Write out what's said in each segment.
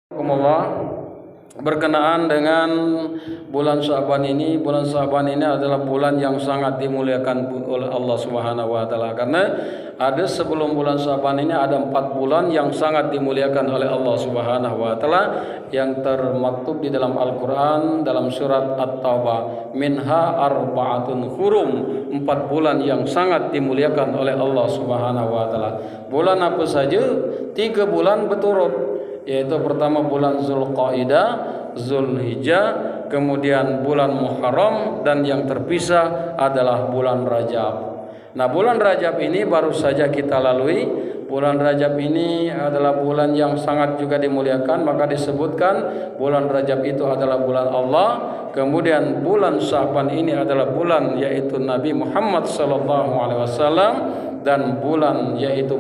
Allah, berkenaan dengan bulan Sya'ban ini adalah bulan yang sangat dimuliakan oleh Allah Subhanahu wa taala, karena ada sebelum bulan Sya'ban ini ada 4 bulan yang sangat dimuliakan oleh Allah Subhanahu wa taala yang termaktub di dalam Al-Qur'an dalam surat At-Taubah, minha arba'atun hurum, 4 bulan yang sangat dimuliakan oleh Allah Subhanahu wa taala. Bulan apa saja? 3 bulan berturut, yaitu pertama bulan Zulqaidah, Zulhijjah, kemudian bulan Muharram, dan yang terpisah adalah bulan Rajab. Nah, bulan Rajab ini baru saja kita lalui. Bulan Rajab ini adalah bulan yang sangat juga dimuliakan, maka disebutkan bulan Rajab itu adalah bulan Allah. Kemudian bulan Sya'ban ini adalah bulan yaitu Nabi Muhammad SAW, dan bulan yaitu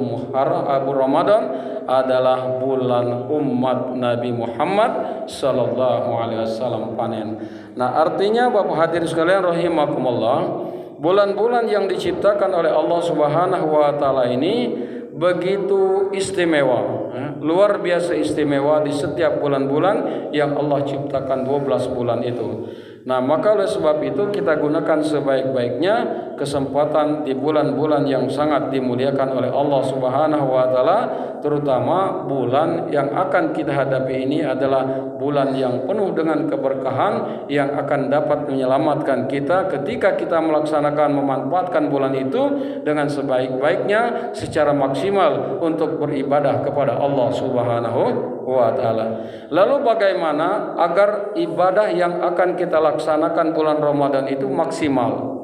Ramadan adalah bulan umat Nabi Muhammad SAW panen. Nah, artinya Bapak hadirin sekalian rahimakumullah, bulan-bulan yang diciptakan oleh Allah Subhanahu wa taala ini begitu istimewa, luar biasa istimewa di setiap bulan-bulan yang Allah ciptakan 12 bulan itu. Nah, maka oleh sebab itu kita gunakan sebaik-baiknya kesempatan di bulan-bulan yang sangat dimuliakan oleh Allah Subhanahu wa taala, terutama bulan yang akan kita hadapi ini adalah bulan yang penuh dengan keberkahan yang akan dapat menyelamatkan kita ketika kita melaksanakan memanfaatkan bulan itu dengan sebaik-baiknya secara maksimal untuk beribadah kepada Allah Subhanahu wa taala. Lalu bagaimana agar ibadah yang akan kita laksanakan bulan Ramadan itu maksimal?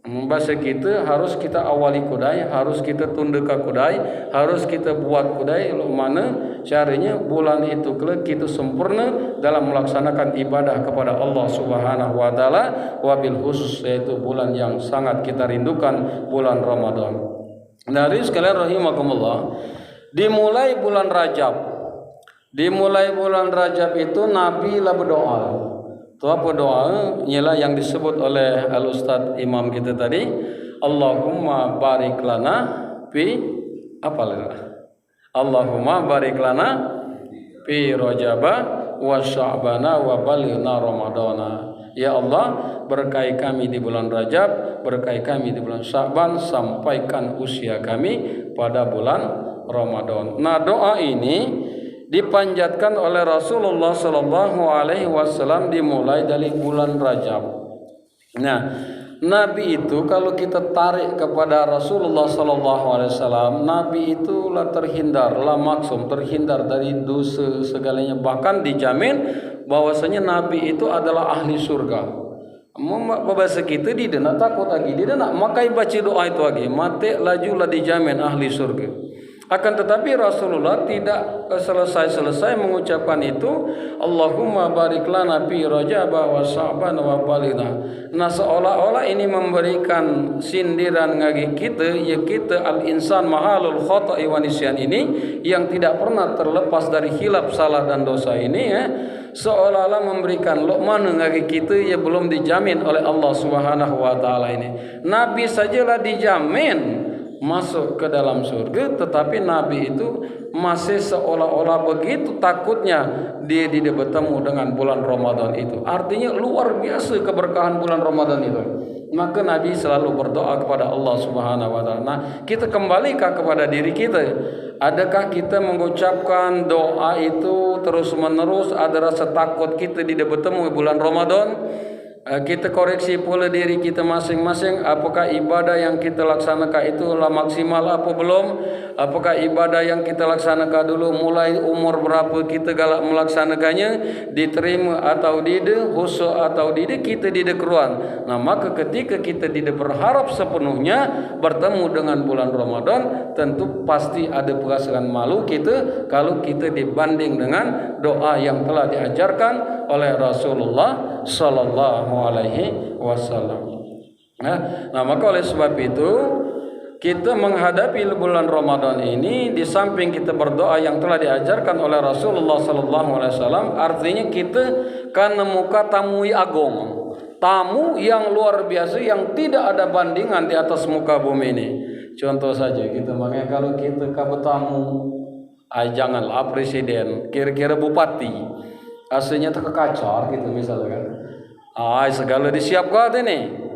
Bahasa kita harus kita awali kudai, harus kita tunda ke kudai, harus kita buat kudai. Lalu mana caranya bulan itu kita sempurna dalam melaksanakan ibadah kepada Allah Subhanahu wa taala, wabil khusus yaitu bulan yang sangat kita rindukan, bulan Ramadan. Dari sekalian rahimakumullah, dimulai bulan Rajab itu Nabi lah berdoa. Itu apa doa? Inilah yang disebut oleh Al-Ustaz Imam kita tadi, Allahumma barik lana fi Allahumma barik lana fi Rajaba wa Sya'bana wa balighna Ramadana. Ya Allah, berkahi kami di bulan Rajab, berkahi kami di bulan Sya'ban, sampaikan usia kami pada bulan Ramadan. Nah, doa ini dipanjatkan oleh Rasulullah Sallallahu Alaihi Wasallam dimulai dari bulan Rajab. Nah, Nabi itu kalau kita tarik kepada Rasulullah Sallallahu Alaihi Wasallam, Nabi itu lah terhindar dari dosa segalanya, bahkan dijamin bahwasanya Nabi itu adalah ahli surga. Bahasa kita dia nak takut lagi, dia nak makai baca doa itu lagi, mati lajulah dijamin ahli surga. Akan tetapi Rasulullah tidak selesai mengucapkan itu, Allahumma barik lana fi Rajab wa Sya'ban wa balighna. Nah, seolah-olah ini memberikan sindiran ngagi kita, ya kita al-insan mahalul khata'i wa nisyan ini yang tidak pernah terlepas dari hilaf, salah dan dosa ini, ya. Seolah-olah memberikan lokman ngagi kita ya belum dijamin oleh Allah Subhanahu wa taala ini. Nabi sajalah dijamin masuk ke dalam surga, tetapi Nabi itu masih seolah-olah begitu takutnya dia tidak bertemu dengan bulan Ramadan itu. Artinya luar biasa keberkahan bulan Ramadan itu. Maka Nabi selalu berdoa kepada Allah Subhanahu wa taala. Nah, kita kembalikah kepada diri kita? Adakah kita mengucapkan doa itu terus-menerus? Ada rasa takut kita tidak bertemu bulan Ramadan? Kita koreksi pula diri kita masing-masing, apakah ibadah yang kita laksanakan itu lah maksimal apa belum? Apakah ibadah yang kita laksanakan dulu mulai umur berapa kita galak melaksanakannya, diterima atau tidak, khusyuk atau tidak, kita tidak keruan. Nah, maka ketika kita tidak berharap sepenuhnya bertemu dengan bulan Ramadan, tentu pasti ada perasaan malu kita kalau kita dibanding dengan doa yang telah diajarkan oleh Rasulullah Sallallahu Alaihi Wasallam. Nah, maka oleh sebab itu kita menghadapi bulan Ramadan ini, di samping kita berdoa yang telah diajarkan oleh Rasulullah Sallallahu Alaihi Wasallam, artinya kita kan muka tamu agung, tamu yang luar biasa yang tidak ada bandingan di atas muka bumi ini. Contoh saja kita makanya kalau kita ke tamu Janganlah presiden, kira-kira bupati aslinya terkekacar gitu misalnya kan. Segala disiapkan ini.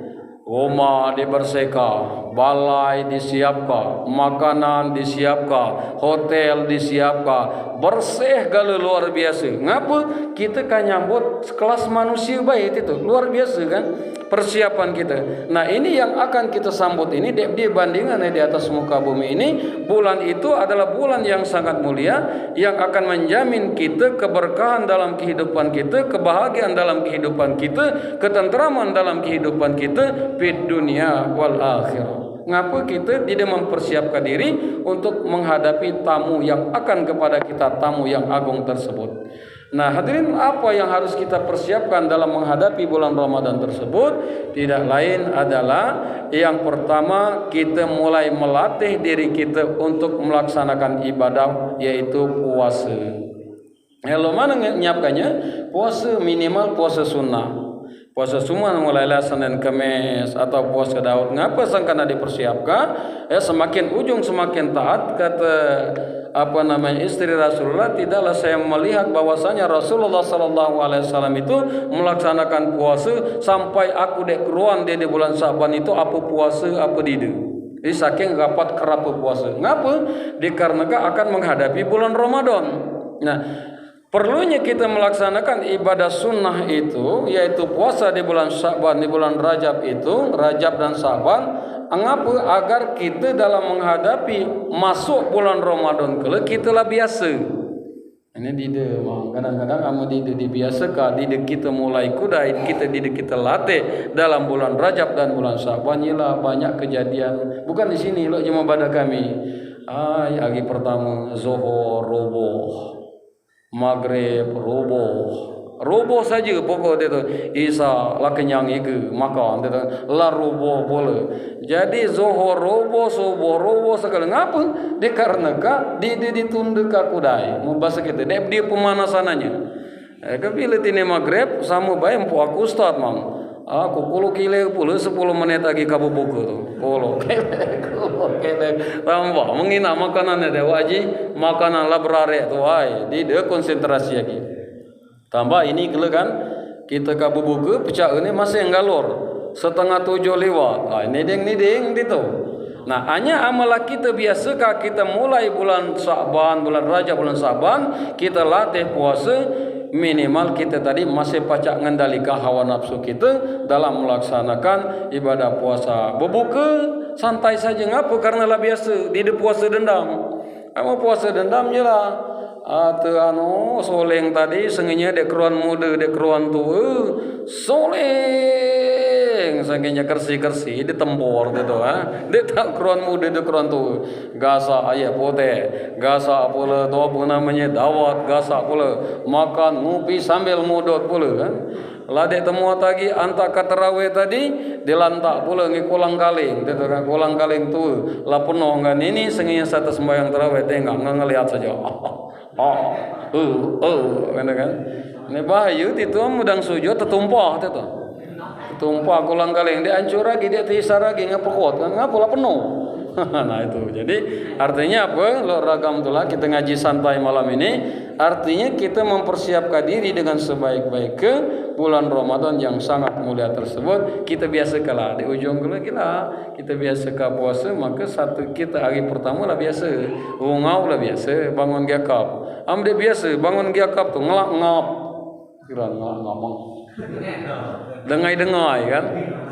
Rumah dibersihkan, balai disiapkan, makanan disiapkan, hotel disiapkan, bersih gala luar biasa. Ngapa kita kan nyambut kelas manusia baik itu luar biasa kan persiapan kita. Nah ini yang akan kita sambut ini dibandingkan di atas muka bumi ini. Bulan itu adalah bulan yang sangat mulia yang akan menjamin kita keberkahan dalam kehidupan kita, kebahagiaan dalam kehidupan kita, ketentraman dalam kehidupan kita di dunia wal akhirah. Ngapa kita tidak mempersiapkan diri untuk menghadapi tamu yang akan kepada kita, tamu yang agung tersebut. Nah hadirin, apa yang harus kita persiapkan dalam menghadapi bulan Ramadan tersebut? Tidak lain adalah yang pertama, kita mulai melatih diri kita untuk melaksanakan ibadah, yaitu puasa. Kalau mana nyiapkannya? Puasa minimal puasa sunnah. Puasa sunnah mulailah Senin Kamis atau puasa Daud. Ngapa sangkana dipersiapkan? Semakin ujung semakin taat, kata istri Rasulullah. Tidaklah saya melihat bahwasanya Rasulullah SAW itu melaksanakan puasa sampai aku keruan di bulan Syaban itu apa puasa apa tidak. Jadi saking rapat kerap puasa. Ngapa? Dikarenakan akan menghadapi bulan Ramadan. Nah, perlunya kita melaksanakan ibadah sunnah itu, yaitu puasa di bulan Syaban, di bulan Rajab itu, Rajab dan Syaban. Mengapa? Agar kita dalam menghadapi masuk bulan Ramadan kelak kita lah biasa. Ini kadang-kadang kamu dibiasakan, kita mulai kudai, kita latih dalam bulan Rajab dan bulan Syaban. Ialah banyak kejadian. Bukan di sini loh, cuma pada kami. Hari pertama Zuhur roboh, Maghrib roboh saja pokok itu. Isa lah kenyang itu makan itu lah roboh boleh. Jadi Zuhur roboh, subuh roboh sekali. Ngapa? Dikarenakan ditunda ke kudai. Mau bahasa kita dia pemanasannya. Bila tini Maghrib sama baik aku ustaz mam. Aku 10 kilo 10 menit lagi kabu buku tu. Kalau tambah menghina makanan ada wajib makanan labrare tu dia konsentrasi lagi. Tambah ini kalau kan kita kabu buku pecah ini masih galor 6:30 lewat. Niding gitu. Nah, hanya amalah kita biasa kita mulai bulan Syaban, bulan Rajab, bulan Syaban, kita latih puasa. Minimal kita tadi masih pacak mengendalikan hawa nafsu kita dalam melaksanakan ibadah puasa. Berbuka santai saja. Ngapa? Karena lah biasa di puasa dendam. Kamu puasa dendam je lah. Soleng tadi senginya dek keruan muda, dek keruan tua. Soleng senginya kersi-kersi ditempor gitu dek tak keruan muda, dek keruan tua. Gasa ayat putih, gasa pula tu apa namanya dawat, gasa pula makan ngopi sambil mudot pula kan. Lah dek temu lagi antak terawih tadi dilantak pula ngi kolang kaling, gitu kan kolang kaling tu lah penuh kan ini senginya satu sembahyang terawih tengah ngelihat saja. Kan ini bahaya itu mudang sujud tertumpah itu tumpah kolang kaling dia hancur lagi dia tersisa lagi ngapokot kan ngapalah penuh. Nah itu jadi artinya apa lo ragam itulah kita ngaji santai malam ini artinya kita mempersiapkan diri dengan sebaik-baik ke bulan Ramadan yang sangat mulia tersebut. Kita biasa kalah di ujung kita biasa ke puasa, maka satu kita hari pertama lah biasa ngau lah biasa bangun giakap amde biasa bangun giakap tu ngelak-ngap kira ngelak-ngap dengai-dengai kan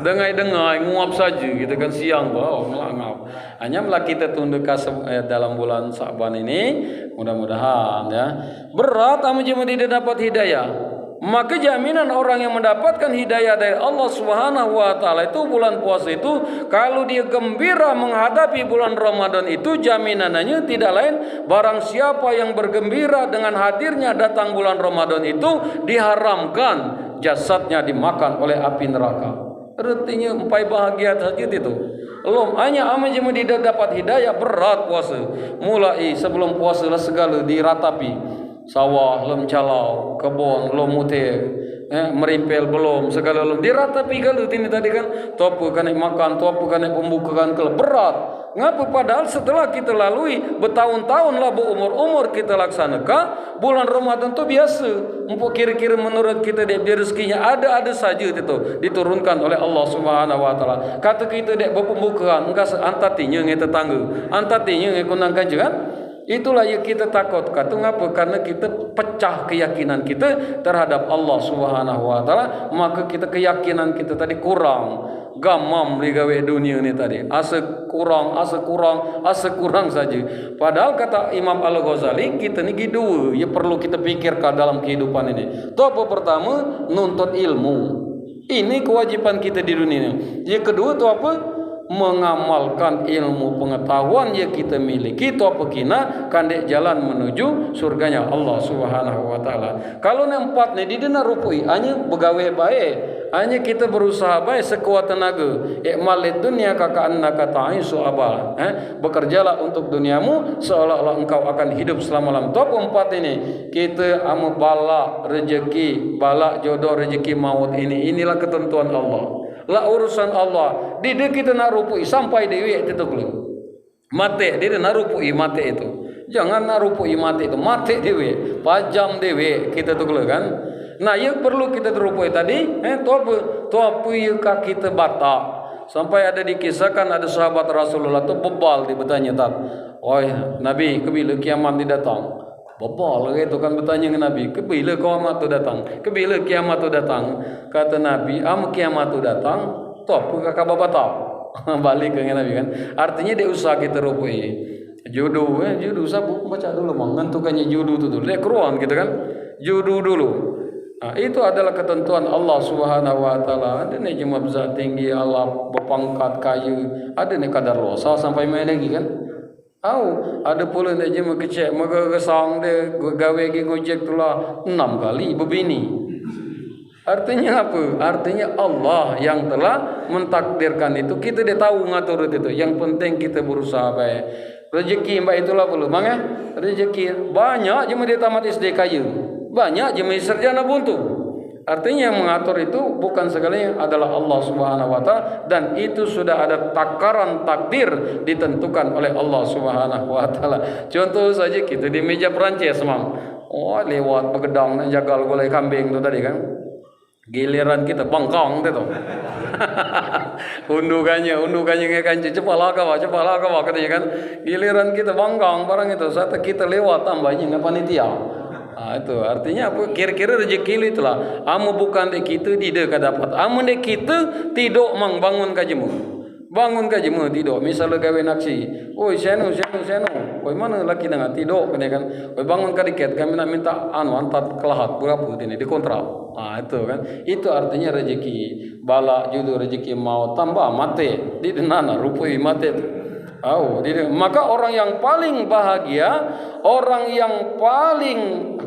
dengai-dengai nguap saja kita kan siang ngelak-ngap. Hanya malah kita tunduk dalam bulan Syaban ini mudah-mudahan ya berat amat cuma tidak dapat hidayah. Maka jaminan orang yang mendapatkan hidayah dari Allah Subhanahu wa taala itu bulan puasa itu kalau dia gembira menghadapi bulan Ramadan itu jaminannya tidak lain barang siapa yang bergembira dengan hadirnya datang bulan Ramadan itu diharamkan jasadnya dimakan oleh api neraka. Artinya empai bahagia saja itu. Belum hanya amat cuma tidak dapat hidayah berat puasa. Mulai sebelum puasa lah segala diratapi. Sawah lem calau, kebun lem mutir, merimpel belum segala belum diratapi kalau ini tadi kan topu kan makan topu kan pembukaan kalau berat ngapa padahal setelah kita lalui bertahun-tahun lah umur kita laksanakan bulan Ramadan tu biasa empuk kira-kira menurut kita dia rezekinya ada saja itu diturunkan oleh Allah Subhanahu wa taala kata kita dek berpembukaan engkau antatinya ngai tetangga antatinya ngai kunang kajian. Itulah yang kita takut. Kata ngapa? Karena kita pecah keyakinan kita terhadap Allah Subhanahu wa taala, maka kita keyakinan kita tadi kurang. Gamam digawe dunia ni tadi. Asa kurang saja. Padahal kata Imam Al-Ghazali, kita ni dua yang perlu kita fikirkan dalam kehidupan ini. Tu apa pertama? Nuntut ilmu. Ini kewajiban kita di dunia ini. Yang kedua tu apa? Mengamalkan ilmu pengetahuan yang kita miliki itu apa kina kandek jalan menuju surganya Allah Subhanahu wa taala. Kalau empat ni didena rupui hanya begawe baik, hanya kita berusaha baik sekuat tenaga. I'mal dunya ka annaka ta'isu abal. Bekerjalah untuk duniamu seolah-olah engkau akan hidup selama-lamanya. Top empat ini kita amu bala rezeki, bala jodoh rezeki maut inilah ketentuan Allah. Lah urusan Allah. Dia kita nak rupui sampai dewi itu kelih. Mati dia nak rupui mati itu. Jangan nak rupui mati itu. Mati dewi, pajam dewi kita tu kelih kan. Nah, yang perlu kita terupui tadi, tu apa yang kita batak. Sampai ada dikisahkan ada sahabat Rasulullah tu bebal dia bertanya tak. Oi Nabi, kebila kiamat datang? Bebal itu kan bertanya ke Nabi, kebila kiamat tu datang? Kebila kiamat tu datang? Kata Nabi, kiamat tu datang, tu apa kakak bapak tahu? Balik ke Nabi kan. Artinya dia usaha kita rupui. Jodoh sabu baca dulu menentukannya jodoh tu dulu. Dia keruan gitu kan. Jodoh dulu. Nah, itu adalah ketentuan Allah Subhanahu wa taala. Ada ni jemaah besar tinggi Allah berpangkat kaya, ada ni kadar losa sampai main lagi kan. Ada pula nak jemaah kecil maka kesang dia gawe lagi gojek tulah 6 kali berbini. Artinya apa? Artinya Allah yang telah mentakdirkan itu. Kita dia tahu ngatur itu. Yang penting kita berusaha baik. Rezeki mbak itulah perlu. Rezeki banyak jemaah dia tamat SD kaya. Banyak jemaah sarjana buntu. Artinya yang mengatur itu bukan segalanya adalah Allah Subhanahu wa taala dan itu sudah ada takaran takdir ditentukan oleh Allah Subhanahu wa taala. Contoh saja kita di meja Perancis semang. Lewat begedang jagal gulai kambing tu tadi kan. Giliran kita bangkang tu. undukannya kanci cepalah kawa katanya kan. Giliran kita bangkang barang itu saat kita lewat tambahnya dengan panitia. Itu artinya apa? Kira-kira rezeki itulah. Amu bukan dek kita tidak dapat. Amu dek kita tidak mang bangun kajimu. Bangun kajimu tidak. Misalnya gawe naksi. Oi seno. Oi mana laki dengan tidak kan. Oi bangun kadiket kami nak minta antat kelahat berapa ini di kontrak. Itu kan. Itu artinya rezeki. Bala jodoh rezeki mau tambah mati. Di nana rupui mati. Maka orang yang paling bahagia, orang yang paling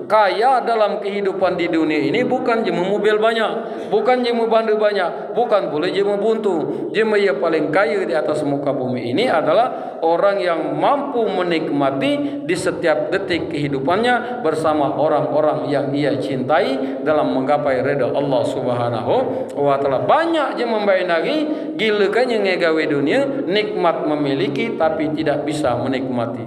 kaya dalam kehidupan di dunia ini bukan jema mobil banyak, bukan jema bandu banyak, bukan pula jema buntu. Jema yang paling kaya di atas muka bumi ini adalah orang yang mampu menikmati di setiap detik kehidupannya bersama orang-orang yang ia cintai dalam menggapai redha Allah Subhanahu wa taala. Banyak jema membayar lagi gila kan yang gawe dunia nikmat memiliki tapi tidak bisa menikmati.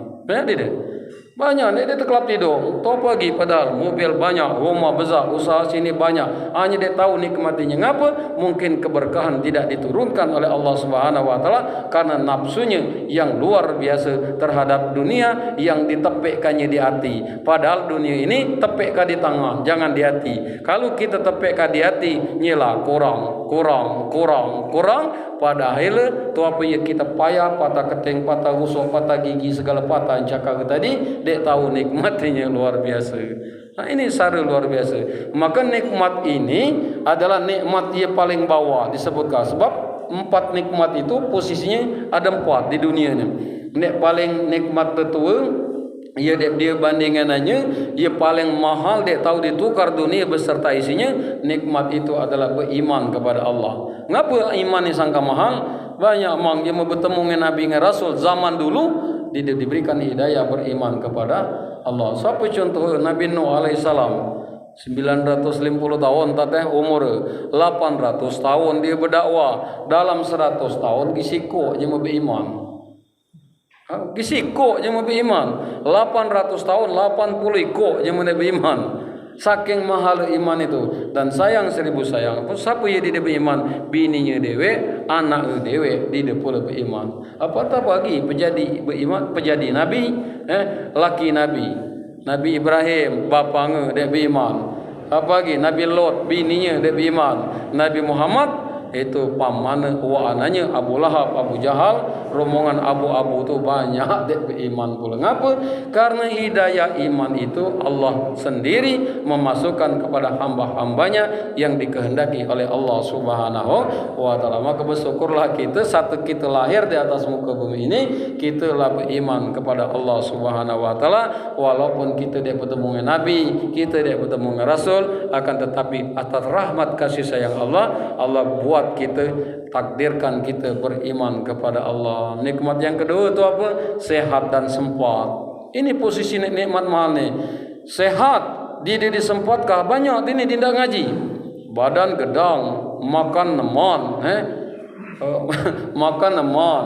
Banyak dia terkelap tidur. Top pagi padahal mobil banyak, rumah besar, usaha sini banyak. Hanya dia tahu nikmatinya. Ngapa? Mungkin keberkahan tidak diturunkan oleh Allah Subhanahu wa taala karena nafsunya yang luar biasa terhadap dunia yang ditepekkannya di hati. Padahal dunia ini tepekkan di tangan, jangan di hati. Kalau kita tepekkan di hati, nyela kurang. Padahal tu apa yang kita payah, patah keting, patah rusuk, patah gigi, segala patah cakap tadi, dia tahu nikmatnya luar biasa. Nah ini sara luar biasa. Maka nikmat ini adalah nikmat yang paling bawah disebutkan. Sebab 4 nikmat itu posisinya ada 4 di dunia ni. Paling nikmat tertua, dia bandingannya, ia paling mahal, dia tahu ditukar dunia beserta isinya. Nikmat itu adalah beriman kepada Allah. Ngapa iman ni sangka mahal? Banyak orang yang bertemu dengan Nabi dan Rasul zaman dulu, dia diberikan hidayah beriman kepada Allah. Siapa contoh Nabi Nuh alaihissalam? 950 tahun tateh umur 800 tahun dia berdakwah dalam 100 tahun gisiko je mau beriman. Gisiko je mau beriman 800 tahun 80 iko je mau beriman. Saking mahal iman itu dan sayang 1000 sayang pun siapa ye dia beriman bininya dewe anak dewe dia pula beriman. Apatah lagi penjadi beriman penjadi nabi laki Nabi Ibrahim bapanya dia beriman. Apa lagi Nabi Lot bininya dia beriman. Nabi Muhammad itu paman wa anaknya Abu Lahab, Abu Jahal, rombongan abu-abu tu banyak dek beriman pula. Ngapa? Karena hidayah iman itu Allah sendiri memasukkan kepada hamba-hambanya yang dikehendaki oleh Allah Subhanahu wa taala. Maka bersyukurlah kita satu kita lahir di atas muka bumi ini, kita lah beriman kepada Allah Subhanahu wa taala walaupun kita dia bertemu dengan nabi, kita dia bertemu dengan rasul, akan tetapi atas rahmat kasih sayang Allah buat kita takdirkan kita beriman kepada Allah. Nikmat yang kedua itu apa? Sehat dan sempat. Ini posisi nikmat mahal nih. Sehat, dia disempatkah banyak ini tidak ngaji. Badan gedang, makan neman, makan neman,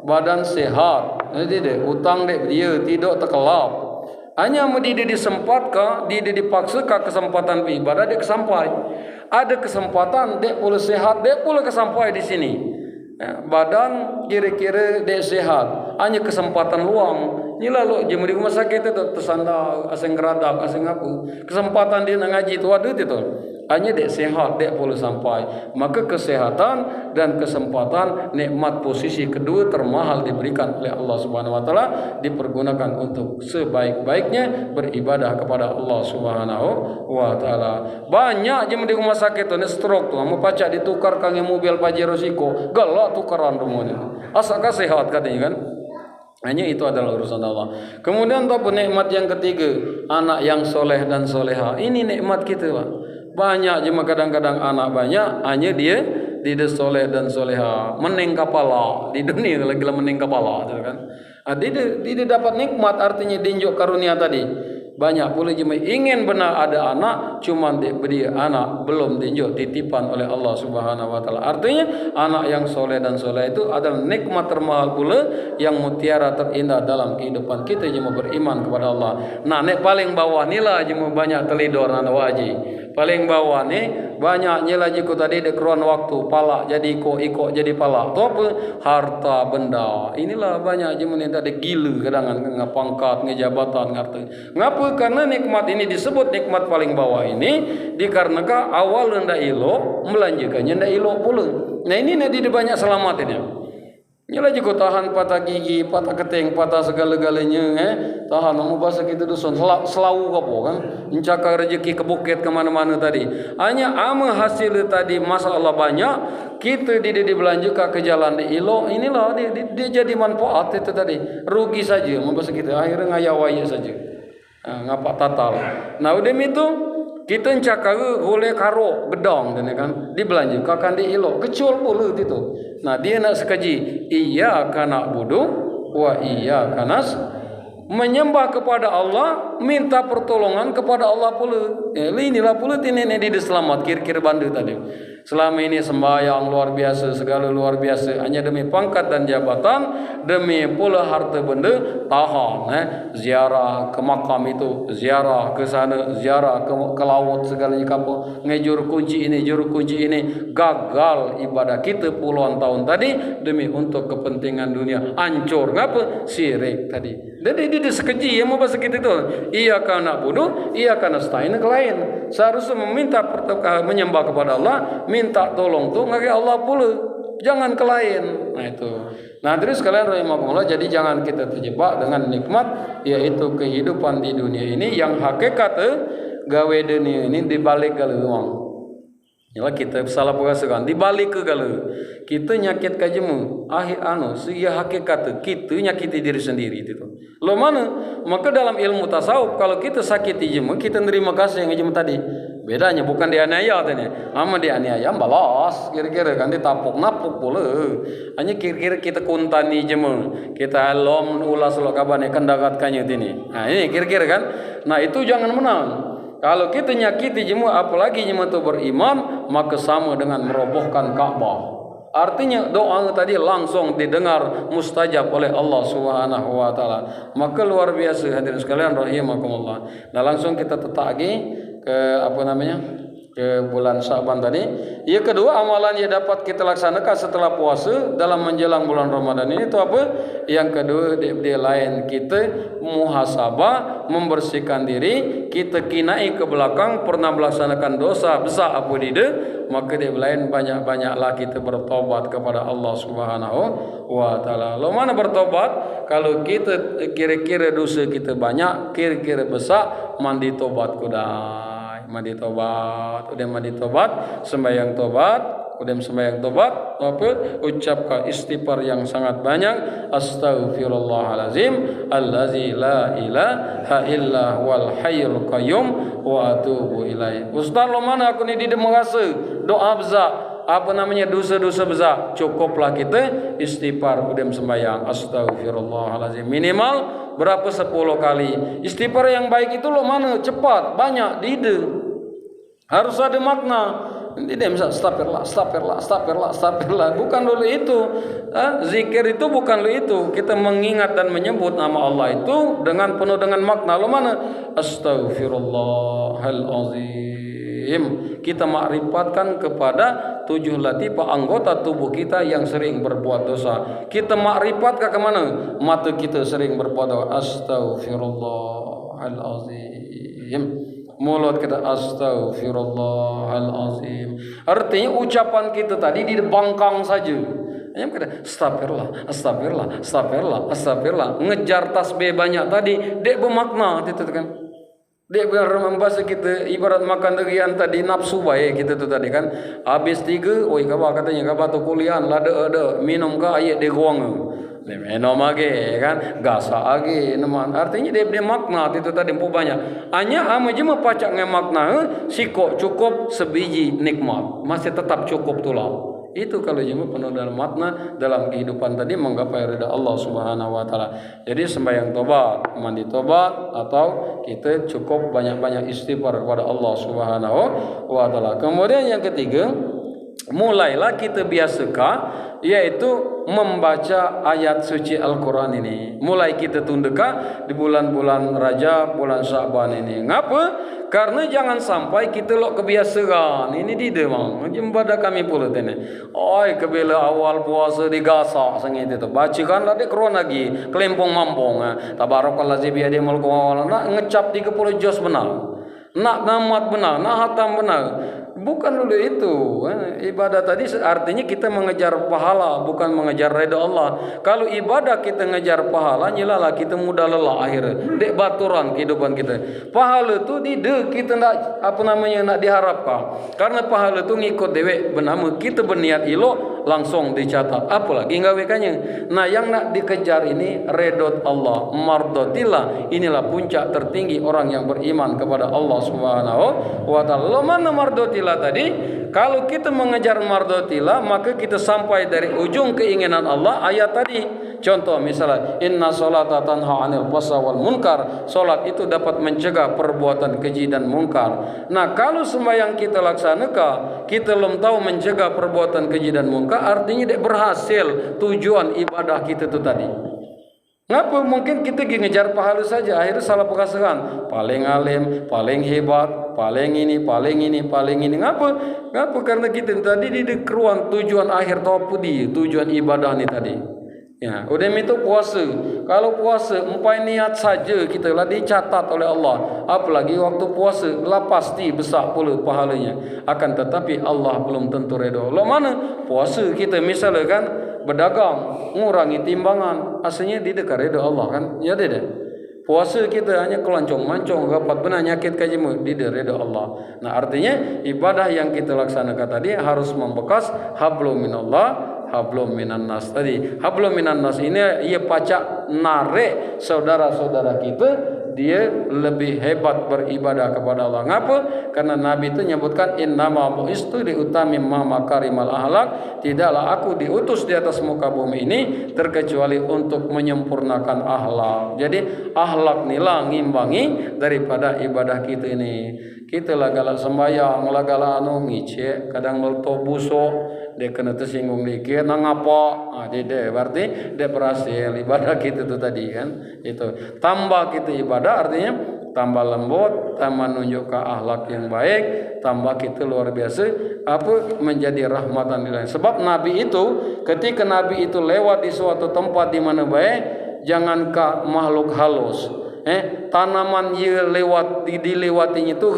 badan sehat. Jadi utang dek dia tidak terkelap. Hanya dia disempatkan, dia dipaksakan kesempatan beribadah dia kesampai. Ada kesempatan dek pula sehat, dek pula kesampai di sini. Badan kira-kira dek sehat, hanya kesempatan luang. Ni lalu jemu di rumah sakit itu tersandar, asing geradak, asing apa. Kesempatan dia nak ngaji itu ada itu. Hanya dek sehat, dek pula sampai. Maka kesehatan dan kesempatan nikmat posisi kedua termahal diberikan oleh Allah Subhanahu wa taala dipergunakan untuk sebaik-baiknya beribadah kepada Allah Subhanahu wa taala. Banyak je di rumah sakit tu stroke tu, mau pacak ditukar kang mobil Pajero Siko, galak tukaran rumah ni. Asal sehat katanya kan. Hanya itu adalah urusan Allah. Kemudian tahu nikmat yang ketiga, anak yang soleh dan soleha. Ini nikmat kita, Pak. Banyak cuma kadang-kadang anak banyak, hanya dia soleh dan soleha, mening kepala di dunia lagi mening kepala, kan? Dia dapat nikmat artinya dinjuk karunia tadi. Banyak pula cuma ingin benar ada anak, cuma dia anak belum dinjuk titipan oleh Allah Subhanahu wa taala. Artinya anak yang soleh dan soleh itu adalah nikmat termahal pula yang mutiara terindah dalam kehidupan kita cuma beriman kepada Allah. Nah, nek paling bawah nila cuma banyak telidor nana waji. Paling bawah ni banyaknya lagi ku tadi dekruan waktu palak jadi iko jadi palak. Tu apa? Harta benda. Inilah banyak je mun tadi gila kadangan ngapangkat ngejabatan ngarti. Ngapa? Karena nikmat ini disebut nikmat paling bawah ini dikarenakan awal ndak ilo melanjutkannya ndak ilo pula. Nah ini nanti banyak selamat ini. Nyala juga tahan patah gigi, patah keteng, patah segala-galanya, tahan. Mau bahasa kita dusun, selawu apa kan? Mencakar rezeki ke bukit kemana-mana tadi. Hanya ama hasil tadi masalah banyak, kita dibelanjukan ke jalan di ilo, inilah dia jadi manfaat itu tadi. Rugi saja, mau bahasa kita akhirnya ngayawaya saja. Ngapa tatal. Nah udah itu kita encakar oleh karo gedong kan dibelanjukan di ilo kecil pula itu. Nah dia nak sekaji iya kana budu wa iya kanas menyembah kepada Allah, minta pertolongan kepada Allah pula. Inilah pula ini diselamat kira-kira bandu tadi. Selama ini sembahyang luar biasa, segala luar biasa, hanya demi pangkat dan jabatan, demi pula harta benda, tahan. Ziarah ke makam itu, ziarah ke sana, ziarah ke laut, segalanya kapal, ngejur kunci ini, juru kunci ini, gagal ibadah kita puluhan tahun tadi demi untuk kepentingan dunia, hancur. Ngapa? Syirik tadi. Jadi dia sekeji yang mau bahasa kita itu. Ia kana bunuh, ia kana stain ke lain. Seharusnya meminta menyembah kepada Allah, minta tolong tuh ngake Allah pula, jangan ke lain. Nah itu. Nah terus kalian rahimakumullah, jadi jangan kita terjebak dengan nikmat yaitu kehidupan di dunia ini yang hakikat gawe dunia ini dibalik galuang. Yalah kita salah perasakan dibalik ke galau. Kita nyakit kajemu akhir sia hakikat kita nyakiti diri sendiri itu. Lo mana? Maka dalam ilmu tasawuf kalau kita sakiti jemu kita nerima kasih yang jemu tadi. Bedanya bukan dianiaya tadi. Ama dianiaya balas kira-kira kan ditapuk napuk pula. Hanya kira-kira kita kuntani jemu. Kita lom ulas lo kabane kendagatkannya ini. Nah ini kira-kira kan. Nah itu jangan menang. Kalau kita nyakiti jemu, apalagi jemu itu beriman, maka sama dengan merobohkan Ka'bah. Artinya doa tadi langsung didengar mustajab oleh Allah Subhanahu wa taala. Maka luar biasa hadirin sekalian rahimakumullah. Nah, langsung kita tetap lagi ke ke bulan Syaban tadi. Yang kedua, amalan yang dapat kita laksanakan setelah puasa dalam menjelang bulan Ramadan ini itu apa? Yang kedua, dia lain kita muhasabah, membersihkan diri, kita kinai ke belakang pernah melaksanakan dosa besar apa dia, maka dia lain banyak-banyaklah kita bertobat kepada Allah Subhanahu wa taala. Lo mana bertobat? Kalau kita kira-kira dosa kita banyak, kira-kira besar, mandi tobat kudai. Mandi tobat, udah mandi tobat, sembahyang tobat, udah sembahyang tobat, apa? Ucapkan istighfar yang sangat banyak. Astaghfirullahalazim allazi la ilaha illa huwal hayyul qayyum wa atubu ilaih. Ustaz, lo mana aku ni di mengasa doa besar, dosa-dosa besar. Cukuplah kita istighfar udah sembahyang astaghfirullahalazim minimal berapa 10 kali. Istighfar yang baik itu lo mana cepat, banyak, tidak harus ada makna. Tidak bisa astagfirullah. Bukan dulu itu. Zikir itu bukan dulu itu. Kita mengingat dan menyebut nama Allah itu dengan penuh dengan makna. Lo mana? Astaghfirullahalazim. Kita makrifatkan kepada 7 latifah anggota tubuh kita yang sering berbuat dosa. Kita makrifatkan ke mana? Mata kita sering berbuat dosa. Astaghfirullahalazim. Mulut kita astaghfirullahalazim. Artinya ucapan kita tadi di bangkang saja. Hanya kata astagfirullah. Ngejar tasbih banyak tadi, dek bermakna itu kan. Dek membahas kita ibarat makan durian tadi nafsu baik kita tu tadi kan. Habis 3, oi kaba katanya kaba tu kulian lada minum ka ayat de guang. Minum lagi kan, gasa lagi neman. Artinya dia makna itu tadi banyak. Hanya aja mepacak nge makna sikok cukup sebiji nikmat. Masih tetap cukup tulah. Itu kalau jemu penuh dalam makna dalam kehidupan tadi menggapai ridha Allah Subhanahu wa taala. Jadi sembahyang tobat, mandi tobat, atau kita cukup banyak-banyak istighfar kepada Allah Subhanahu wa taala. Kemudian yang ketiga, mulailah kita biasakan yaitu membaca ayat suci Al-Quran ini. Mulai kita tundekan di bulan-bulan Rajab, bulan Syaban ini. Ngapa? Karena jangan sampai kita lok kebiasaan. Ini di demang. Jembada kami pula ini. Oi, kebela awal puasa digasak sengit itu. Bacakanlah di Quran lagi. Kelempong mampong. Tabarakallah zibiyadi mulku awal. Nak ngecap 30 juz benar. Nak namat benar. Nak hatam benar. Bukan dulu itu. Ibadah tadi artinya kita mengejar pahala, bukan mengejar redha Allah. Kalau ibadah kita ngejar pahala, nyelah kita mudah lelah akhirnya. Dek baturan kehidupan kita. Pahala tu kita nak nak diharapkan. Karena pahala tu ngikut dewek bernama kita berniat elok langsung dicatat. Apalagi ngawekannya. Nah, yang nak dikejar ini redha Allah, mardatillah. Inilah puncak tertinggi orang yang beriman kepada Allah Subhanahu wa taala. Mana mardatillah tadi? Kalau kita mengejar mardatillah, maka kita sampai dari ujung keinginan Allah ayat tadi. Contoh misalnya, inna sholata tanha 'anil fahsya wal munkar. Salat itu dapat mencegah perbuatan keji dan munkar. Nah, kalau sembahyang kita laksanakan, kita belum tahu mencegah perbuatan keji dan munkar, artinya dia berhasil tujuan ibadah kita itu tadi. Ngapa? Mungkin kita ngejar pahala saja, akhirnya salah pengasaran. Paling alim, paling hebat, paling ini. Ngapa? Karena kita tadi di keruan tujuan akhir tahu di tujuan ibadah ni tadi. Ya, udah itu puasa. Kalau puasa empai niat saja kita lah dicatat oleh Allah. Apalagi waktu puasa lah pasti besar pula pahalanya. Akan tetapi Allah belum tentu redha. Lo mana puasa kita misalnya kan berdagang, ngurangi timbangan, aslinya di dekat redha Allah kan? Ya tidak. Puasa kita hanya kelancong-mancong, dapat benar nyakit kajimu di redha Allah. Nah, artinya ibadah yang kita laksanakan tadi harus membekas hablum minallah, hablum minan nas tadi. Hablum minan nas ini ia pacak narik saudara-saudara kita dia lebih hebat beribadah kepada Allah. Ngapa? Karena Nabi itu menyebutkan innama bu'istu liutammima makarimal akhlak, tidaklah aku diutus di atas muka bumi ini terkecuali untuk menyempurnakan akhlak. Jadi akhlak nila ngimbangi daripada ibadah kita ini. Kita lagala sembahyang, lagala anu ngice, kadang melto busuk, dia kena tersinggung dikit, nang apa? Dia berarti dia berhasil ibadah kita itu tadi kan. Itu tambah kita ibadah artinya tambah lembut, tambah menunjukkan akhlak yang baik, tambah kita luar biasa menjadi rahmatan lil alamin. Sebab Nabi itu ketika Nabi itu lewat di suatu tempat di mana baik, jangankah makhluk halus, tanaman yang dilewatinya itu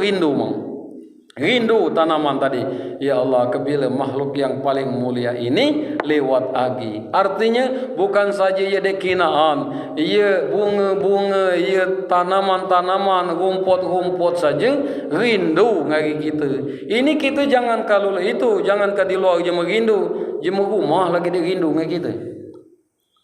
rindu tanaman tadi. Ya Allah, kebila makhluk yang paling mulia ini lewat agi. Artinya bukan saja ia dekinaan, ia bunga-bunga, ia tanaman-tanaman, rumput-rumput saja rindu ngagi kita. Ini kita jangan kalau itu, jangan di luar je merindu, je rumah lagi dia rindu ngagi kita.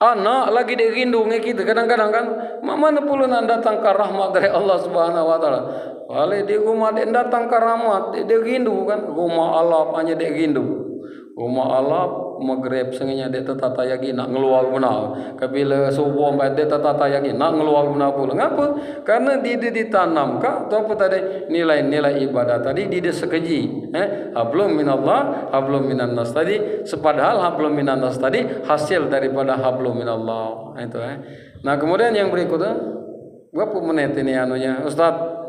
Anak lagi dia rindu ngagi kita. Kadang-kadang kan mana pula nak datang ke rahmat dari Allah Subhanahu wa taala. Wale di rumah dia datang ke rahmat, dia rindu kan. Rumah Allah hanya dia rindu. Rumah Allah maghrib senginya dia tetata yagi nak ngeluar benar. Kabila subuh baik dia tetata yagi nak ngeluar benar pula. Ngapa? Karena dia ditanam kah atau apa tadi nilai-nilai ibadah tadi dia sekeji. Hablum minallah, hablum minan nas tadi. Sepadahal hablum minan nas tadi hasil daripada hablum minallah. Itu Nah, kemudian yang berikutnya berapa menit ini anunya Ustaz?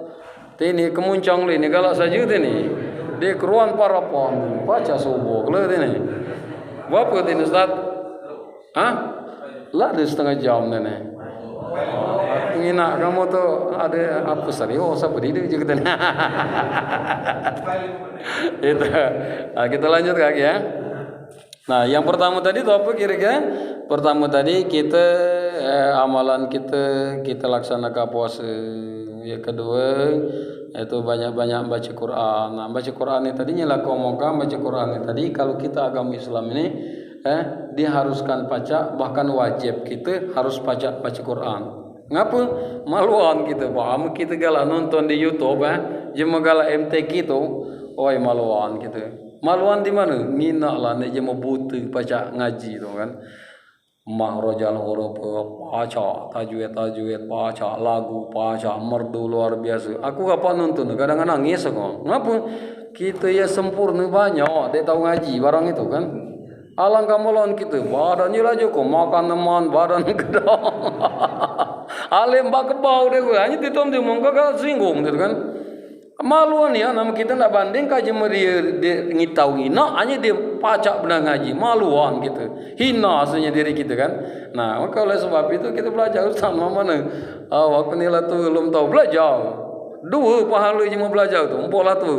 Ini kemuncang ini galak saja ini. Dia keruan para pon baca subuh kalau ini. Berapa ini Ustaz? Lah ada setengah jam ini. Ngina kamu tuh ada apa serius apa dia juga tadi. Itu. Nah, kita lanjut lagi ya. Nah, yang pertama tadi itu apa kira-kira? Pertama tadi kita amalan kita laksanakan puasa. Yang kedua itu banyak-banyak baca Quran. Nah, baca Quran ini tadinya lah kau omongkan baca Quran ini tadi kalau kita agama Islam ini diharuskan baca, bahkan wajib kita harus baca Quran. Ngapa? Maluan kita, paham kita galak nonton di YouTube jema galak MTQ itu, oi maluan kita. Maluan di mana? Ngina lah nek jema butuh baca ngaji tu kan. Mahrajal huruf baca, tajwid baca, lagu baca, merdu luar biasa. Aku kapan nonton? Kadang-kadang nangis aku. Ngapa? Kita ya sempurna banyak, dia tahu ngaji barang itu kan. Alangkah maluan kita, badannya aja kok makan teman badan gedong. Alim bak bau deh gue, hanya ditom dia mongkak singgung gitu kan. Maluan ya, nama kita nak banding kaji dia ngitau hina, hanya dia pacak benar ngaji, maluan gitu, hina aslinya diri kita kan. Nah, maka oleh sebab itu kita belajar sama mana, waktu ni lah tu belum tahu belajar, dua pahala cuma belajar tu, pola tu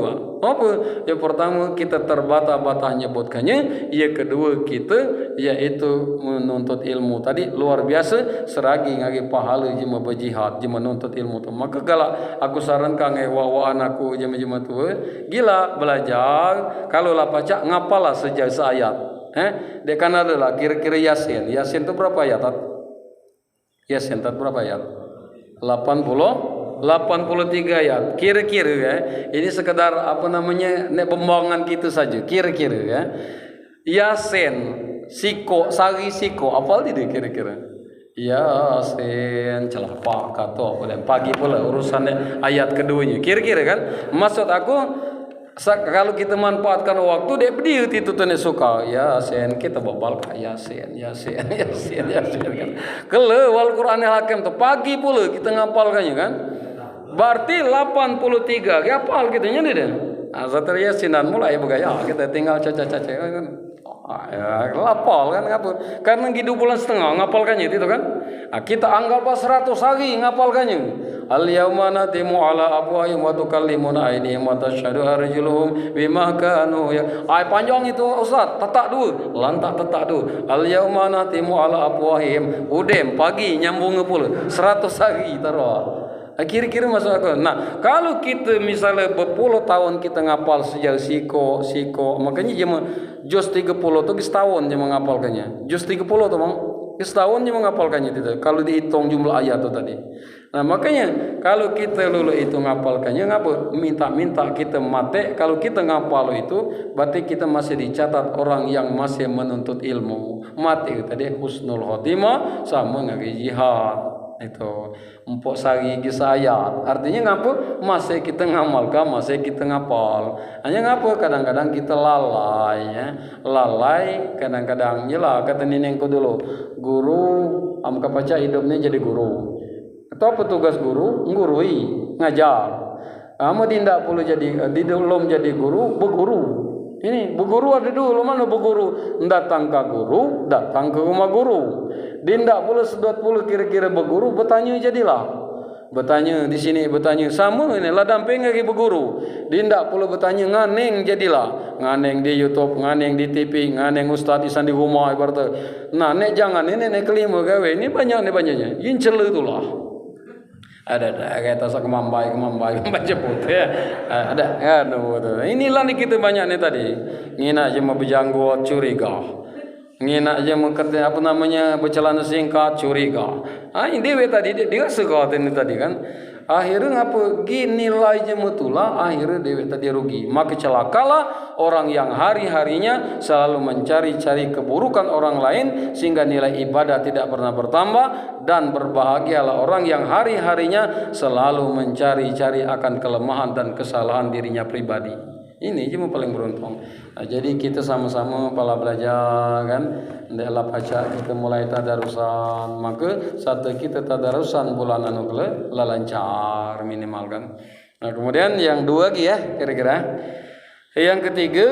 apa? Yang pertama kita terbata-bata nyebutkannya, yang kedua kita yaitu menuntut ilmu tadi luar biasa seragi ngagi pahala jema berjihad jema menuntut ilmu tu. Maka galak aku sarankan wa anakku jema-jema tu gila belajar kalau lah baca ngapalah sejak ayat. Dia kan adalah kira-kira Yasin. Yasin tu berapa ayat? Yasin tu berapa ayat? 83 ayat. Kira-kira ini sekedar apa namanya pembohongan kita saja. Kira-kira Yasin, siko, sari siko, apal dia kira-kira? Yasin, celapak kata apa dan pagi pula urusannya ayat keduanya. Kira-kira kan? Maksud aku kalau kita manfaatkan waktu dia berdiri itu tuh suka Yasin kita babal Yasin kan. Kalau Al-Qur'an Hakim tuh pagi pula kita ngapalkannya kan. Berarti 83 hafal kitanya dia. Azat Yasin dan mulai bergaya kita tinggal caca-caca kan. Ngapal kan ngapal. Karena hidup bulan setengah ngapalkannya itu kan. Kita anggap 100 hari ngapalkannya. Al yauma natimu ala afwahihim wa tukallimuna aydihim wa tashhadu arjuluhum bima kanu panjang itu Ustaz, tetak dulu. Lantak tetak dulu. Al yauma natimu ala afwahihim. Udem pagi nyambung pula 100 hari taruh. Kira-kira masuk aku. Nah, kalau kita misalnya berpuluh tahun kita ngapal sejak siko, makanya jema jos 30 tu setahun jema ngapalkannya. Jos 30 tu bang. setahun dia menghafalkannya itu. Kalau dihitung jumlah ayat itu tadi. Nah makanya kalau kita lulu itu ngapalkannya ngapa minta kita mate, kalau kita ngapal itu berarti kita masih dicatat orang yang masih menuntut ilmu. Mate tadi husnul khotimah sama ngagi jihad itu empok sari kisayat. Artinya ngapa masih kita ngamalkan, masih kita ngapal. Hanya ngapa kadang-kadang kita lalai ya. Lalai kadang-kadang jelah kata nenengku dulu, guru amka baca hidupnya jadi guru. Atau petugas guru ngurui ngajar. Kamu tidak perlu jadi belum jadi guru beguru. Ini beguru ada dulu mana beguru datang ke guru, datang ke rumah guru. Tidak perlu sedot perlu kira-kira beguru bertanya jadilah. Bertanya di sini bertanya sama ini lah damping lagi beguru. Tidak perlu bertanya nganeng jadilah. Nganeng di YouTube, nganeng di TV, nganeng ustaz isan di rumah ibarat. Nah, nek jangan ini nek kelima gawe ini banyaknya. Ini celu itulah. Ada kayak tasak kemambai baca putih ya. Ada inilah nih kita banyak nih tadi ngina aja mau berjanggut curiga, ngina aja mau kerja apa namanya bercelana singkat curiga. Ini dewe tadi dia suka ini tadi kan. Akhirnya ngapa gini nilai jemutula akhirnya dewe tadi rugi. Maka celakalah orang yang hari-harinya selalu mencari-cari keburukan orang lain sehingga nilai ibadah tidak pernah bertambah, dan berbahagialah orang yang hari-harinya selalu mencari-cari akan kelemahan dan kesalahan dirinya pribadi. Ini cuma paling beruntung. Nah, jadi kita sama-sama pala belajar kan, ndeklah baca kita mulai tadarusan, maka satu kita tadarusan bulan anu lancar minimal kan. Nah, kemudian yang dua lagi ya kira-kira. Yang ketiga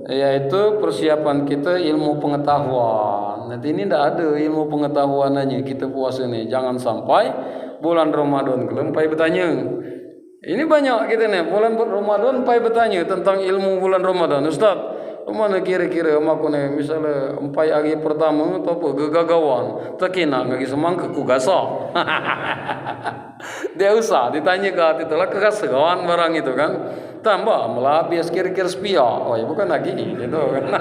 yaitu persiapan kita ilmu pengetahuan. Nanti ini tidak ada ilmu pengetahuannya kita puasa nih. Jangan sampai bulan Ramadan kelempai bertanya. Ini banyak kita nih bulan Ramadan pai bertanya tentang ilmu bulan Ramadan. Ustaz, mana kira-kira aku nih misalnya empai hari pertama atau apa gegagawan tekina ngagi semangka ku gasa. Dia usah ditanya ke itulah kegagawan barang itu kan. Tambah melabis kira-kira spia. Oh ya bukan lagi gitu kan.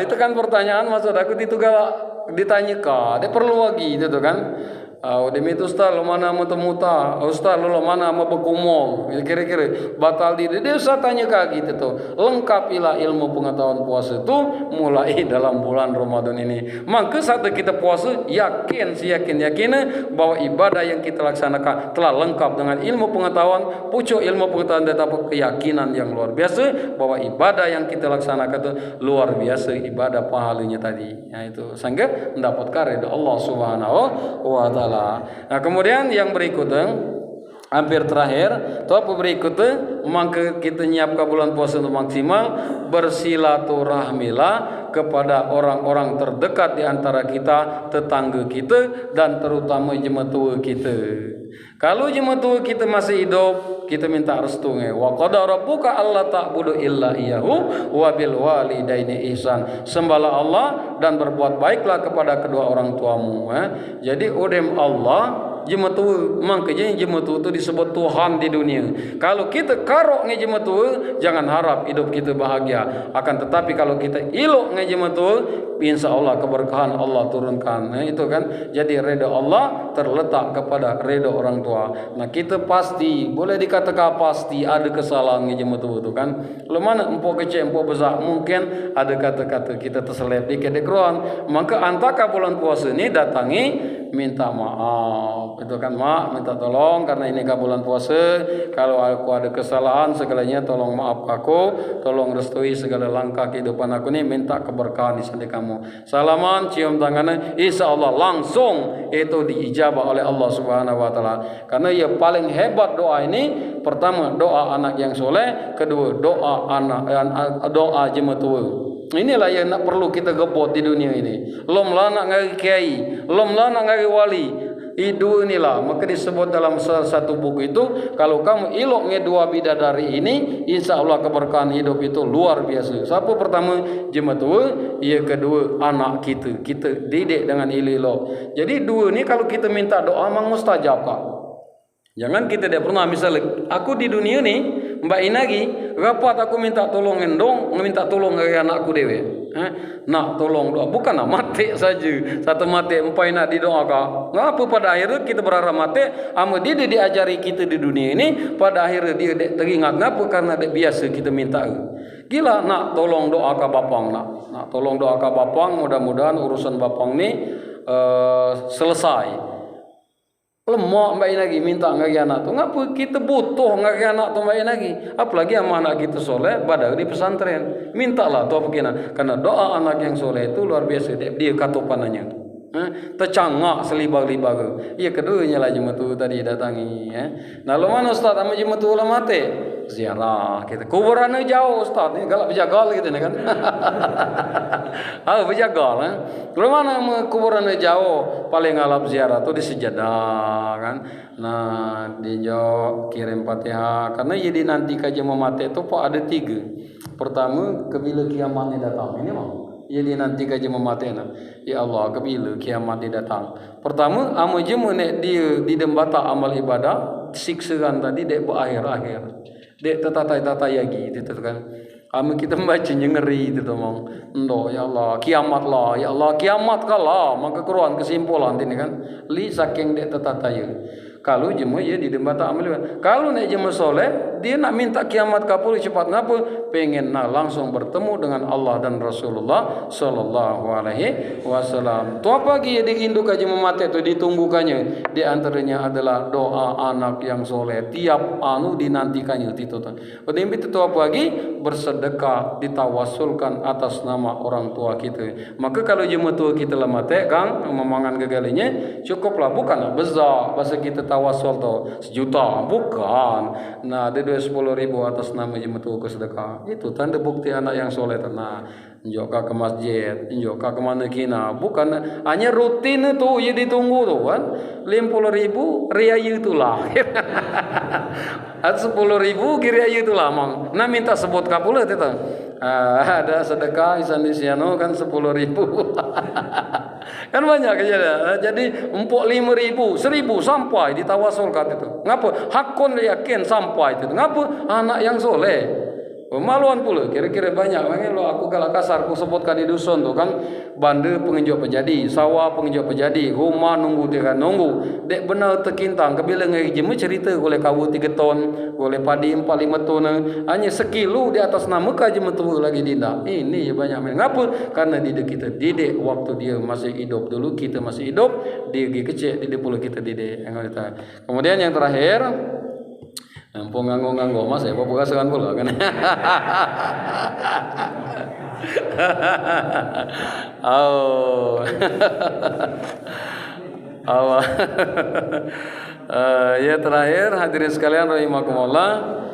Itu kan pertanyaan maksud aku itu kalau ditanya ke dia perlu lagi gitu kan. Demi itu ustaz lo mana mau temuta, ustaz lo mana mau berkumol, kira-kira batal diri. Dia usah tanya kaki itu tuh. Lengkapilah ilmu pengetahuan puasa itu mulai dalam bulan Ramadan ini. Maka saat kita puasa yakin bahwa ibadah yang kita laksanakan telah lengkap dengan ilmu pengetahuan, pucuk ilmu pengetahuan dan keyakinan yang luar biasa bahwa ibadah yang kita laksanakan itu luar biasa ibadah pahalanya tadi. Nah itu sehingga mendapatkan ridha Allah Subhanahu wa taala. Nah kemudian yang berikutnya hampir terakhir apa berikutnya maka kita nyiapkan bulan puasa untuk maksimal bersilaturahmilah kepada orang-orang terdekat di antara kita, tetangga kita dan terutama jemaah tua kita. Kalau jemaah tua kita masih hidup, kita minta restu wa qad rabbuka alla ta'budu illa iyyahu wa bil walidaini ihsan. Sembahlah Allah dan berbuat baiklah kepada kedua orang tuamu. Jadi udem Allah jemaah tua, makanya jemaah tua itu disebut Tuhan di dunia. Kalau kita karok nge jemaah tua, jangan harap hidup kita bahagia. Akan tetapi kalau kita ilok nge jemaah tua, insya Allah keberkahan Allah turunkan. Nah, itu kan jadi redha Allah terletak kepada redha orang tua. Nah kita pasti boleh dikatakan pasti ada kesalahan nge jemaah tua itu kan. Lemana empok kecil empok besar mungkin ada kata-kata kita terselip dikit dekruan. Maka antara bulan puasa ini datangi minta maaf. Itu kan minta tolong karena ini bulan puasa. Kalau aku ada kesalahan segalanya tolong maaf aku, tolong restui segala langkah kehidupan aku ini, minta keberkahan di sana kamu. Salaman, cium tangannya, insya Allah langsung itu diijabah oleh Allah Subhanahu wa taala. Karena ya paling hebat doa ini, pertama doa anak yang soleh, kedua doa jemaah tua. Inilah yang nak perlu kita gebot di dunia ini. Lom lah nak ngari kiai, lom lah nak ngari wali. Itu inilah maka disebut dalam salah satu buku itu, kalau kamu ilok ngedua bidadari ini, insya Allah keberkahan hidup itu luar biasa. Siapa pertama jemaah tua, ia kedua anak kita didik dengan ililo. Jadi dua ini kalau kita minta doa memang mustajab Kak. Jangan kita tidak pernah misalnya aku di dunia nih Mbak Inagi rapat aku minta tolong endong, minta tolong dari anakku dewe. Nak tolong doa, bukan nak mati saja. Satu mati empai nak didoakan. Ngapa pada akhirnya kita berharap mati, ama dia diajari kita di dunia ini, pada akhirnya dia teringat ngapa karena dia biasa kita minta. Gila nak tolong doakan bapang nak tolong doakan bapang, mudah-mudahan urusan bapang ni selesai. Lemah baik lagi minta ngagi anak tu. Ngapa kita butuh ngagi anak tu baik lagi? Apalagi sama anak kita soleh, badai di pesantren. Mintalah tu apa kena? Karena doa anak yang soleh itu luar biasa. Dia katopananya. Tercangak selibag-libag. Ya keduanya lah jematu tadi datangi. Nah lo mana Ustaz sama jematu lah mati? Ziarah kita. Kuburannya jauh Ustaz. Ni galak berjagal gitu kan. Berjagal. Lo mana kuburannya jauh? Paling ngalap ziarah tu di sejadah kan. Nah dia kirim Fatihah. Karena jadi nanti kaji mau mati itu pak ada 3. Pertama kebila kiamat datang. Ini mah. Jadi nanti kaji mematena. Ya Allah, kebila kiamat datang. Pertama, amu jemu nek dia di dembata amal ibadah, siksaan tadi dek berakhir-akhir. Dek tatatai lagi itu kan. Amu kita membaca ngeri itu mong. Ndo ya Allah, kiamat lah. Ya Allah, kiamat kalah. Maka keruan kesimpulan ini kan. Li saking dek tatatai. Kalau jemu ya di dembata amal ibadah. Kalau nek jemu soleh, dia nak minta kiamat kapul cepat ngapa? Pengen nak langsung bertemu dengan Allah dan Rasulullah sallallahu alaihi wasallam. Tu apa lagi diindu kaji memati tu ditunggukannya. Di antaranya adalah doa anak yang soleh. Tiap anu dinantikannya itu. Kemudian itu apa lagi? Bersedekah ditawasulkan atas nama orang tua kita. Maka kalau jemu tua kita lah mati kang memangan gegalinya cukuplah bukan besar bahasa kita tawasul tu 1 juta bukan. Nah ada 10.000 atas nama jemu tua ke sedekah. Itu tanda bukti anak yang soleh. Nah, njokah ke masjid, njokah ke mana kina. Bukan hanya rutin itu ya ditunggu tu kan. 50.000 riaya itulah. Ada 10.000 riaya itulah mang. Nah minta sebut kapula itu. Ada sedekah isan disiano kan 10.000. Kan banyak kejadian. Jadi empuk 5.000, 1.000 sampai ditawasulkan itu. Ngapa? Hakun yakin sampai itu. Ngapa? Anak yang soleh. Maluan pula kira-kira banyak lo aku kalau kasar aku sebutkan di dusun tu kan banda pengenjok pejadi sawah pengenjok pejadi rumah nunggu dia kan nunggu dek benar terkintang kebila ngai jemu cerita boleh kawu 3 ton boleh padi 4-5 ton hanya sekilo di atas nama ka jemu tu lagi dinda ini banyak ngapa karena didik kita didik waktu dia masih hidup dulu kita masih hidup dia kecil didik pula kita didik kemudian yang terakhir Ampun nganggo mas ya, apa kasakan pula kan? Ya terakhir hadirin sekalian rahimakumullah.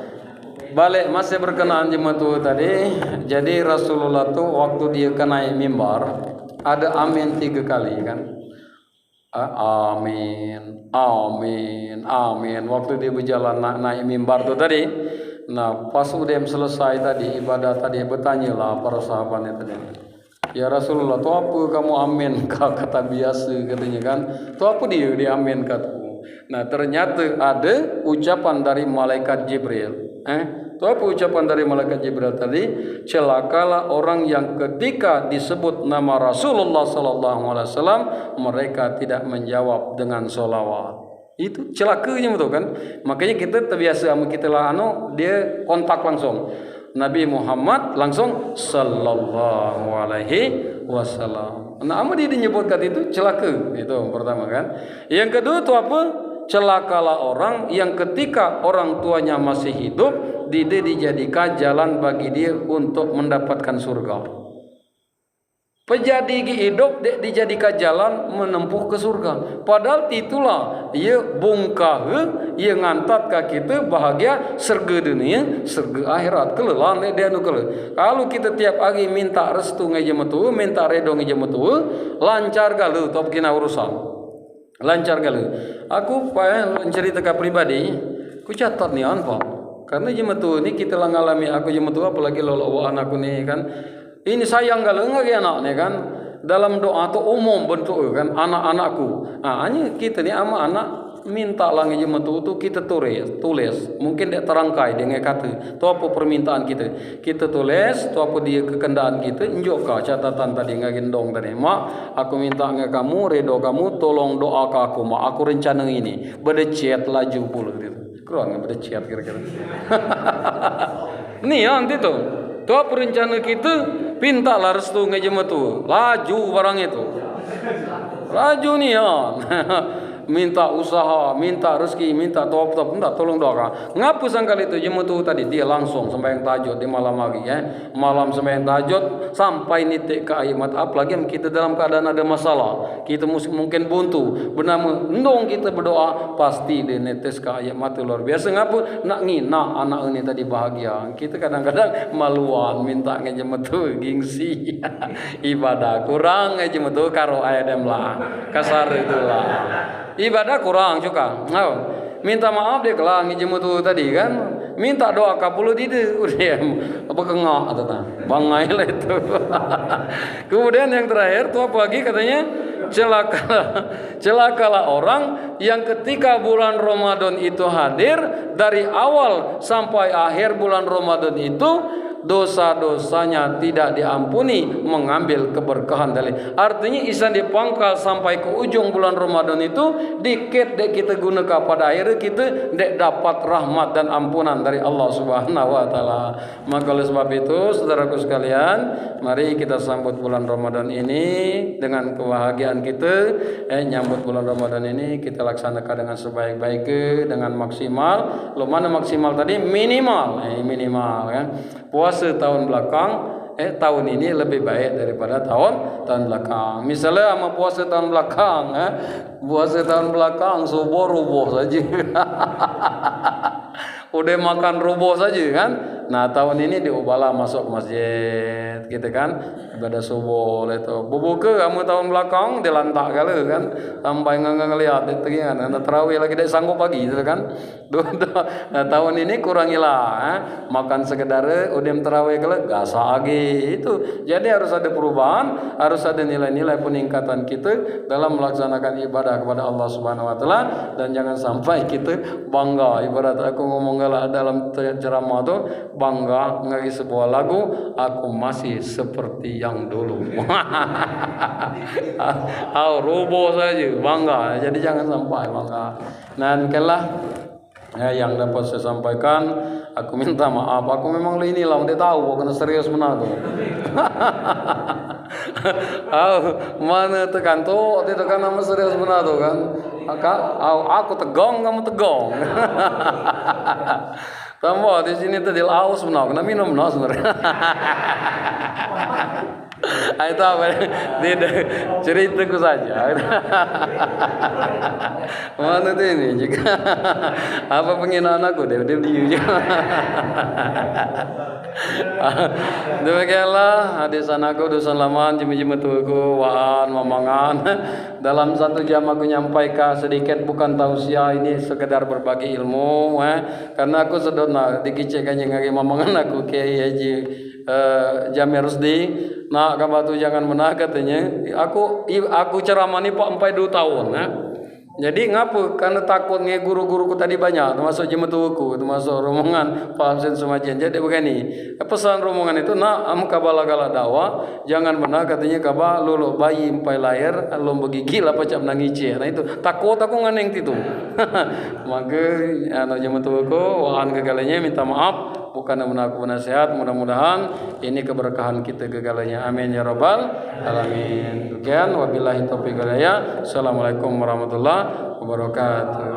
Balik masih berkenaan jematu tadi. Jadi Rasulullah tu waktu dia naik mimbar ada amin 3 kali kan? Amin, amin, amin. Waktu dia berjalan naik mimbar tu tadi. Nah, pas udah selesai tadi ibadah tadi bertanyalah para sahabatnya tadi. Ya Rasulullah, tu apa kamu amin? Kata biasa katanya kan. Tu apa dia amin kataku. Nah, ternyata ada ucapan dari malaikat Jibril. Itu apa ucapan dari malaikat Jibril tadi? Celakalah orang yang ketika disebut nama Rasulullah sallallahu alaihi wasallam mereka tidak menjawab dengan solawat. Itu celakanya betul kan? Makanya kita terbiasa sama kita lah dia kontak langsung. Nabi Muhammad langsung sallallahu alaihi wasallam. Nah, dia menyebutkan itu celaka. Itu pertama kan. Yang kedua itu apa? Celakalah orang yang ketika orang tuanya masih hidup dia dijadikan jalan bagi dia untuk mendapatkan surga. Pejadi hidup dia dijadikan jalan menempuh ke surga. Padahal itulah ia bungkah ia ngantat ke kita bahagia surga dunia, surga akhirat. Kelelan dia nu kele. Kalau kita tiap hari minta restu ngai jematu, minta redo ngai jematu, lancar galu top kina urusan. Lancar galu. Aku cerita ke pribadi, aku catat ni apa? Karena jematu ni kita lah ngalami aku jematu apalagi lolo anakku ni kan. Ini sayang galu ngagi anak ni kan. Dalam doa tu umum bentuk kan anak-anakku. Hanya kita ni ama anak minta lang jema tu kita tulis. Mungkin dek terangkai dengan kata. Tu apa permintaan kita? Kita tulis, tu apa dia kekendaan kita. Injok ka catatan tadi ngagendong tadi. Mak, aku minta dengan kamu, redo kamu, tolong doa ke aku. Mak, aku rencana ini. Berdeciat laju pula gitu. Keluar nggak berdeciat kira-kira. Nih nanti tu. Tu apa rencana kita? Pintalah restu ngejema tu. Laju barang itu. Laju nih ya. Minta usaha, minta rezeki, minta top, minta tolong doa. Ngapa sangkal itu jemu tu tadi dia langsung sembahyang tahajud di malam hari ya. Malam sembahyang tahajud sampai nitik ke ayat apalagi kita dalam keadaan ada masalah. Kita mungkin buntu. Bernama endong kita berdoa pasti dia netes ke ayat mata luar biasa. Ngapa nak ngina anak ini tadi bahagia. Kita kadang-kadang maluan minta ngejemu tu gengsi. Ibadah kurang ngejemu tu karo ayat lah. Kasar itulah. Ibadah kurang juga. Minta maaf dia kelang jemu tu tadi kan. Minta doa kapulu tidak. Udah apa kengak atau tak. Bangai lah itu. Kemudian yang terakhir tu apa lagi katanya? Celakalah orang yang ketika bulan Ramadan itu hadir dari awal sampai akhir bulan Ramadan itu dosa-dosanya tidak diampuni, mengambil keberkahan dari. Artinya isan dipangkal sampai ke ujung bulan Ramadan itu dikit dek kita gunakan pada akhir kita dek dapat rahmat dan ampunan dari Allah Subhanahu wa taala. Maka oleh sebab itu saudaraku sekalian, mari kita sambut bulan Ramadan ini dengan kebahagiaan kita. Nyambut bulan Ramadan ini kita laksanakan dengan sebaik-baiknya, dengan maksimal. Lo mana maksimal tadi? Minimal, minimal kan. Puasa tahun belakang tahun ini lebih baik daripada tahun belakang. Misalnya sama puasa tahun belakang puasa tahun belakang subuh rubuh saja. Udah makan rubuh saja kan. Nah tahun ini diubahlah masuk masjid gitu kan, ibadah subuh itu. Bubuke kamu tahun belakang dilantak kali kan, sampai ngelihat itu kan. Nah tarawih lagi tidak sanggup pagi gitu kan. Nah tahun ini kurangilah makan sekedar udem tarawih kali gasa lagi itu. Jadi harus ada perubahan, harus ada nilai-nilai peningkatan kita dalam melaksanakan ibadah kepada Allah Subhanahu wa taala. Dan jangan sampai kita bangga, ibarat aku ngomong dalam ceramah tu, bangga ngari sebuah lagu, aku masih seperti yang dulu. Robo saja bangga. Jadi jangan sampai bangga. Dan kelah yang dapat saya sampaikan, aku minta maaf. Aku memang ini lah, dia tahu kena serius benar tu. Mana tekan tu, dia tekan nama serius benar tu kan. Aku tegang, kamu tegang. Tambah di sini tadi laos benar, kena minum benar sebenarnya. Itu apa? Ceritaku saja. Mana tu ini juga? Apa penghinaan aku? Dia juga. Demikianlah hadisan aku dusun laman jimi-jimi tuku waan mamangan. Dalam 1 jam aku nyampaikan sedikit, bukan tausiah, ini sekedar berbagi ilmu karena aku sedona dikicekanya ngari mamangan aku Kiai Haji Jamir Rusdi. Nak kabatu jangan menah katanya. Aku ceramah ni sampai 2 tahun Jadi ngapa? Karena takutnya guru-guruku tadi banyak, termasuk jematuku, termasuk rombongan Pak Hamzin Sumajian. Jadi begini, pesan rombongan itu nak kabala-gala dakwah, jangan benar katanya kabah lulu bayi empai lahir, lu begigil apa cap nangici. Nah itu takut aku nganeng itu. Maka anu jematuku, wahan kegalanya minta maaf. Bukan menaku nasihat, mudah-mudahan ini keberkahan kita kegalanya. Amin ya rabbal alamin. Demikian wabillahi taufiq wal hidayah. Assalamualaikum warahmatullahi wabarakatuh.